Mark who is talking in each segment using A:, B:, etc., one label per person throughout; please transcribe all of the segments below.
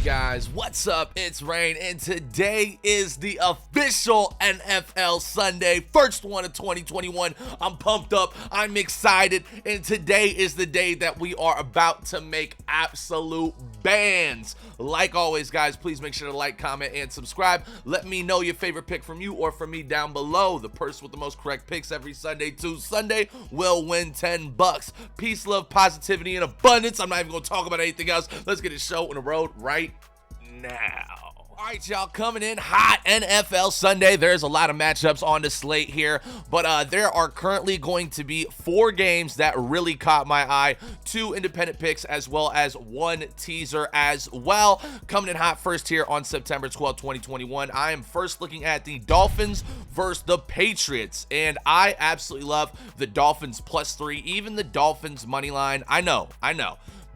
A: Hey guys, what's up? It's Rain, and today is the official NFL Sunday, first one of 2021. I'm pumped up, I'm excited, and today is the day that we are about to make absolute bands. Like always, guys, please make sure to like, comment, and subscribe. Let me know your favorite pick from you or from me down below. The person with the most correct picks every Sunday to Sunday will win $10. Peace, love, positivity, and abundance. I'm not even going to talk about anything else. Let's get this show on the road right now. All right, y'all, coming in hot NFL Sunday. There's a lot of matchups on the slate here, but there are currently going to be 4 games that really caught my eye, 2 independent picks, as well as 1 teaser as well. Coming in hot first here on September 12, 2021. I am first looking at the Dolphins versus the Patriots, and I absolutely love the Dolphins +3, even the Dolphins money line. I know.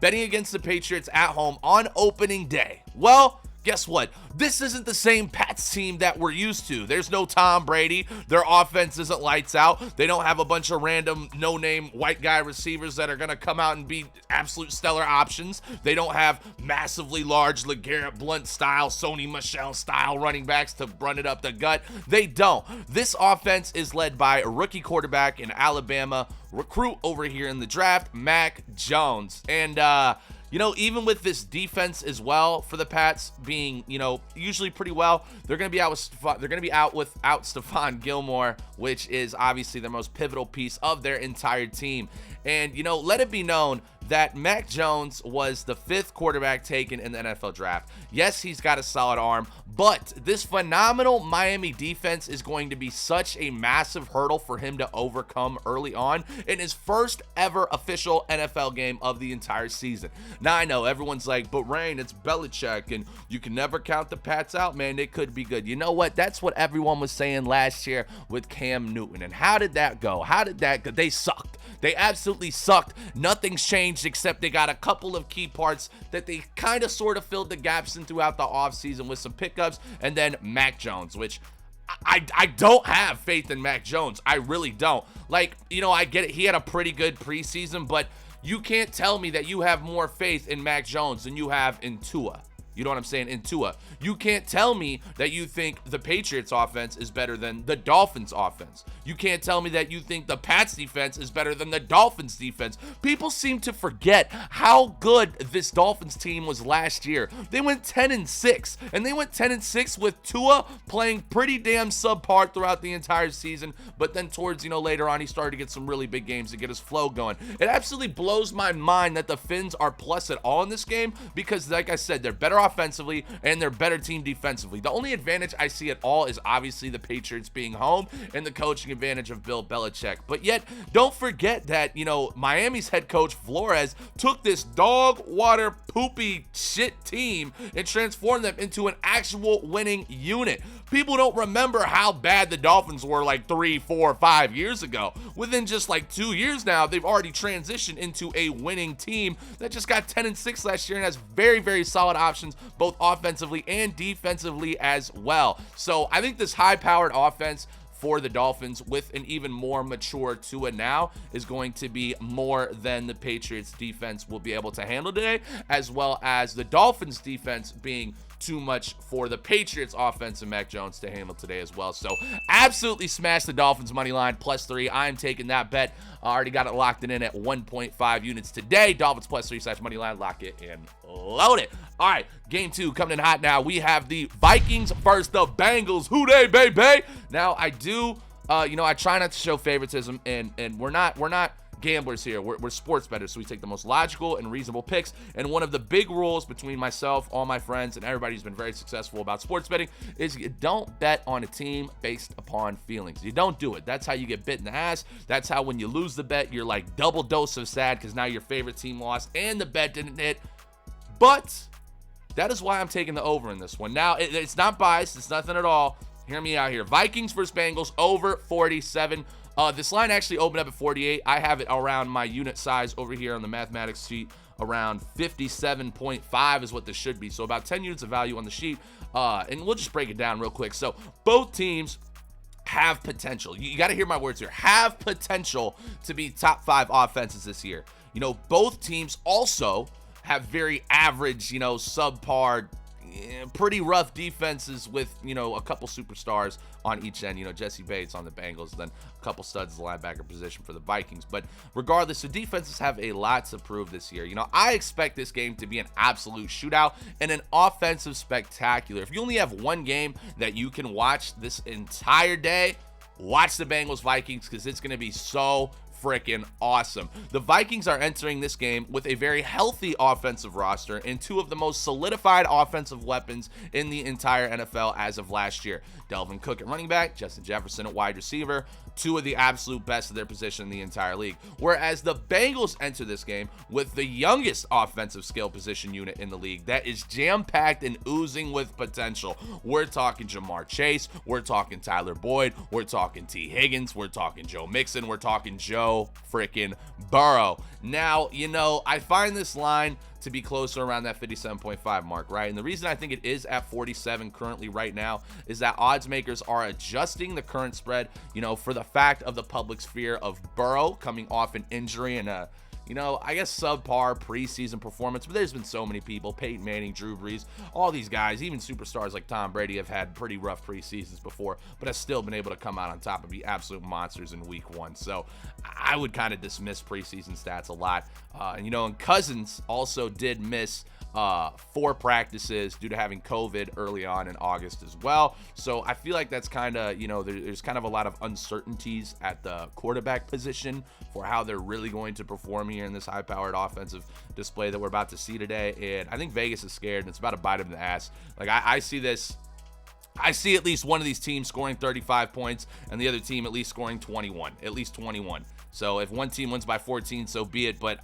A: Betting against the Patriots at home on opening day. Well, guess what? This isn't the same Pats team that we're used to. There's no Tom Brady. Their offense isn't lights out. They don't have a bunch of random no-name white guy receivers that are going to come out and be absolute stellar options. They don't have massively large LeGarrette Blount style, Sony Michel style running backs to run it up the gut. They don't. This offense is led by a rookie quarterback in Alabama, recruit over here in the draft, Mac Jones. And, even with this defense as well for the Pats being, usually pretty well, they're going to be out without Stephon Gilmore, which is obviously the most pivotal piece of their entire team. And, let it be known that Mac Jones was the 5th quarterback taken in the NFL draft. Yes, he's got a solid arm, but this phenomenal Miami defense is going to be such a massive hurdle for him to overcome early on in his first ever official NFL game of the entire season. Now, I know everyone's like, but Rain, it's Belichick, and you can never count the Pats out, man. They could be good. You know what? That's what everyone was saying last year with Cam Newton. And how did that go? They sucked. They absolutely sucked. Nothing's changed except they got a couple of key parts that they kind of sort of filled the gaps in throughout the offseason with some pickups, and then Mac Jones, which I don't have faith in Mac Jones. I really don't. I get it. He had a pretty good preseason, but you can't tell me that you have more faith in Mac Jones than you have in Tua. You know what I'm saying? In Tua. You can't tell me that you think the Patriots offense is better than the Dolphins offense. You can't tell me that you think the Pats defense is better than the Dolphins defense. People seem to forget how good this Dolphins team was last year. They went 10-6, and they went 10-6 with Tua playing pretty damn subpar throughout the entire season, but then towards, later on, he started to get some really big games to get his flow going. It absolutely blows my mind that the Fins are plus at all in this game because, like I said, they're better offensively and they're better team defensively. The only advantage I see at all is obviously the Patriots being home and the coaching advantage of Bill Belichick. But yet, don't forget that, Miami's head coach Flores took this dog water poopy shit team and transformed them into an actual winning unit. People don't remember how bad the Dolphins were 3, 4, 5 years ago. Within just 2 years now, they've already transitioned into a winning team that just got 10-6 last year and has very, very solid options both offensively and defensively as well. So I think this high-powered offense for the Dolphins with an even more mature Tua now is going to be more than the Patriots defense will be able to handle today, as well as the Dolphins defense being too much for the Patriots offense and Mac Jones to handle today as well. So absolutely smash the Dolphins money line +3. I'm taking that bet. I already got it locked in at 1.5 units today. Dolphins +3 money line. Lock it and load it. All right, game 2 coming in hot now. We have the Vikings versus the Bengals. Who they, baby? Now I do, I try not to show favoritism, and we're not gamblers here. We're sports bettors, so we take the most logical and reasonable picks. And one of the big rules between myself, all my friends, and everybody who's been very successful about sports betting is you don't bet on a team based upon feelings. You don't do it. That's how you get bit in the ass. That's how when you lose the bet, you're double dose of sad because now your favorite team lost and the bet didn't hit. But that is why I'm taking the over in this one. Now, it's not biased. It's nothing at all. Hear me out here. Vikings versus Bengals, over 47. This line actually opened up at 48. I have it around my unit size over here on the mathematics sheet. Around 57.5 is what this should be. So about 10 units of value on the sheet. And we'll just break it down real quick. So both teams have potential. You got to hear my words here. Have potential to be top 5 offenses this year. Both teams also have very average, subpar, pretty rough defenses with, a couple superstars on each end. Jesse Bates on the Bengals, then a couple studs at the linebacker position for the Vikings. But regardless, the defenses have a lot to prove this year. I expect this game to be an absolute shootout and an offensive spectacular. If you only have one game that you can watch this entire day, watch the Bengals Vikings, because it's going to be so freaking awesome. The Vikings are entering this game with a very healthy offensive roster and two of the most solidified offensive weapons in the entire NFL as of last year. Dalvin Cook at running back, Justin Jefferson at wide receiver, two of the absolute best of their position in the entire league. Whereas the Bengals enter this game with the youngest offensive skill position unit in the league that is jam-packed and oozing with potential. We're talking Jamar Chase, we're talking Tyler Boyd, we're talking T. Higgins, we're talking Joe Mixon, we're talking Joe freaking Burrow. Now, I find this line to be closer around that 57.5 mark, right? And the reason I think it is at 47 currently right now is that odds makers are adjusting the current spread, for the fact of the public's fear of Burrow coming off an injury and I guess subpar preseason performance. But there's been so many people, Peyton Manning, Drew Brees, all these guys, even superstars like Tom Brady have had pretty rough preseasons before, but have still been able to come out on top and be absolute monsters in week one. So I would kind of dismiss preseason stats a lot. And Cousins also did miss 4 practices due to having COVID early on in August as well. So I feel like that's kind of, there's kind of a lot of uncertainties at the quarterback position for how they're really going to perform here in this high-powered offensive display that we're about to see today. And I think Vegas is scared, and it's about to bite them in the ass. Like, I see this. I see at least one of these teams scoring 35 points and the other team at least scoring 21, at least 21. So if one team wins by 14, so be it. But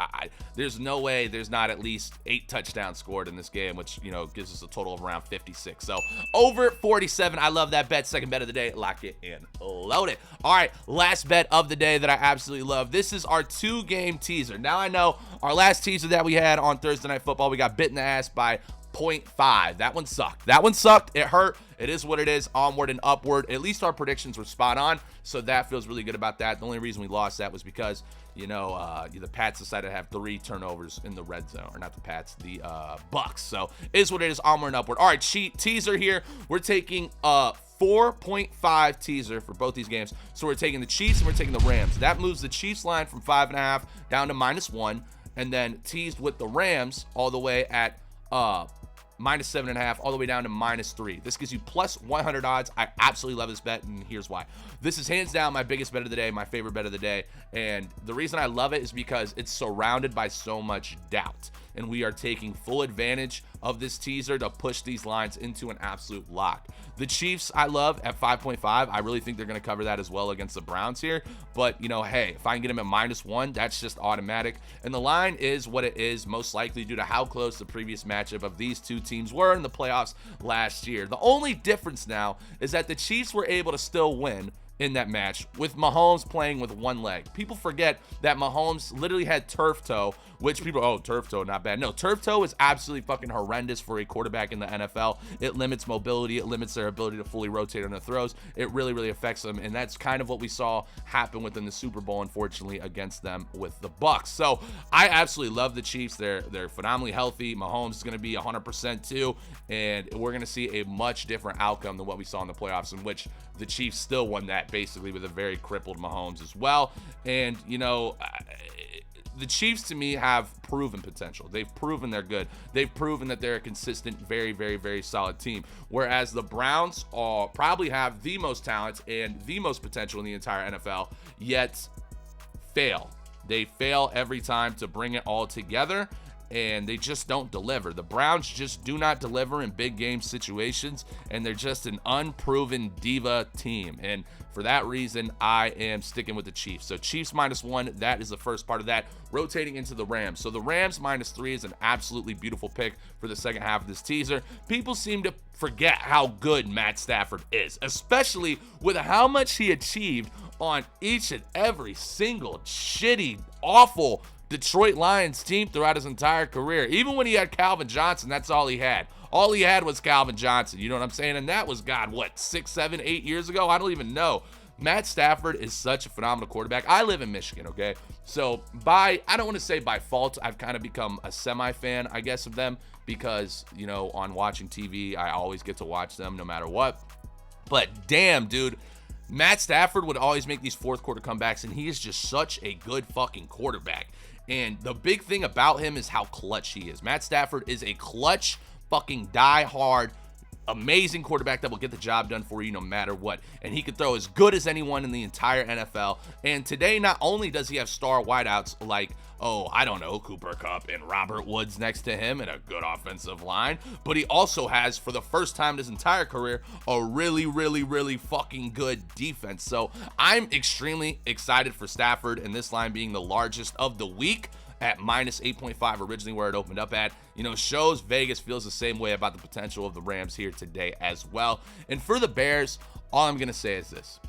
A: there's no way there's not at least 8 touchdowns scored in this game, which, gives us a total of around 56. So over 47. I love that bet. Second bet of the day. Lock it in. Load it. All right. Last bet of the day that I absolutely love. This is our 2-game teaser. Now, I know our last teaser that we had on Thursday Night Football, we got bit in the ass by 0.5. That one sucked. It hurt. It is what it is. Onward and upward. At least our predictions were spot on, so that feels really good about that. The only reason we lost that was because the Pats decided to have 3 turnovers in the red zone, or not the Pats, the Bucks. So it is what it is. Onward and upward. All right, teaser here. We're taking 4.5 teaser for both these games. So we're taking the Chiefs and we're taking the Rams. That moves the Chiefs line from 5.5 down to -1, and then teased with the Rams all the way at -7.5 all the way down to -3. This gives you plus 100 odds. I absolutely love this bet, and here's why. This is hands down my biggest bet of the day, my favorite bet of the day, and the reason I love it is because it's surrounded by so much doubt, and we are taking full advantage of this teaser to push these lines into an absolute lock. The Chiefs I love at 5.5. I really think they're going to cover that as well against the Browns here, but hey, if I can get them at -1, that's just automatic, and the line is what it is, most likely due to how close the previous matchup of these two teams were in the playoffs last year. The only difference now is that the Chiefs were able to still win in that match with Mahomes playing with one leg. People forget that Mahomes literally had turf toe, which people, turf toe, not bad. No, turf toe is absolutely fucking horrendous for a quarterback in the NFL. It limits mobility. It limits their ability to fully rotate on their throws. It really, really affects them, and that's kind of what we saw happen within the Super Bowl, unfortunately, against them with the Bucks. So I absolutely love the Chiefs. They're phenomenally healthy. Mahomes is going to be 100% too, and we're going to see a much different outcome than what we saw in the playoffs, in which the Chiefs still won that basically with a very crippled Mahomes as well. And, the Chiefs, to me, have proven potential. They've proven they're good. They've proven that they're a consistent, very, very, very solid team. Whereas the Browns probably have the most talent and the most potential in the entire NFL, yet fail. They fail every time to bring it all together, and they just don't deliver. The Browns just do not deliver in big game situations, and they're just an unproven diva team. And for that reason, I am sticking with the Chiefs. So Chiefs -1, that is the first part of that. Rotating into the Rams. So the Rams -3 is an absolutely beautiful pick for the second half of this teaser. People seem to forget how good Matt Stafford is, especially with how much he achieved on each and every single shitty, awful Detroit Lions team throughout his entire career. Even when he had Calvin Johnson, that's all he had. All he had was Calvin Johnson. You know what I'm saying? And that was, 6, 7, 8 years ago? I don't even know. Matt Stafford is such a phenomenal quarterback. I live in Michigan, okay? So I don't want to say by fault, I've kind of become a semi-fan, I guess, of them because, you know, on watching TV, I always get to watch them no matter what. But damn, dude, Matt Stafford would always make these fourth quarter comebacks, and he is just such a good fucking quarterback. And the big thing about him is how clutch he is. Matt Stafford is a clutch, fucking die-hard, amazing quarterback that will get the job done for you no matter what. And he can throw as good as anyone in the entire NFL. And today, not only does he have star wideouts like, oh, I don't know, Cooper Kupp and Robert Woods next to him and a good offensive line, but he also has, for the first time in his entire career, a really, really, really fucking good defense. So I'm extremely excited for Stafford, and this line being the largest of the week at minus 8.5, originally where it opened up at, you know, shows Vegas feels the same way about the potential of the Rams here today as well. And for the Bears, all I'm going to say is this: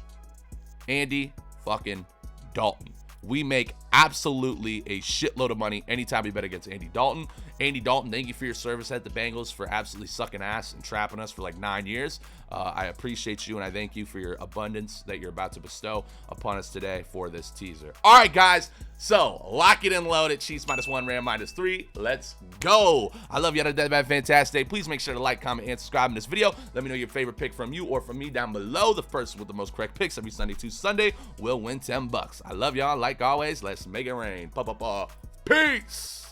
A: Andy fucking Dalton. We make absolutely a shitload of money anytime we bet against Andy Dalton. Andy Dalton, thank you for your service at the Bengals for absolutely sucking ass and trapping us for like 9 years. I appreciate you, and I thank you for your abundance that you're about to bestow upon us today for this teaser. All right, guys, so lock it and load it. Chiefs -1, Ram -3. Let's go. I love you. Have a fantastic day. Please make sure to like, comment, and subscribe in this video. Let me know your favorite pick from you or from me down below. The person with the most correct picks every Sunday to Sunday will win $10. I love y'all. Like always, let's make it rain. Peace.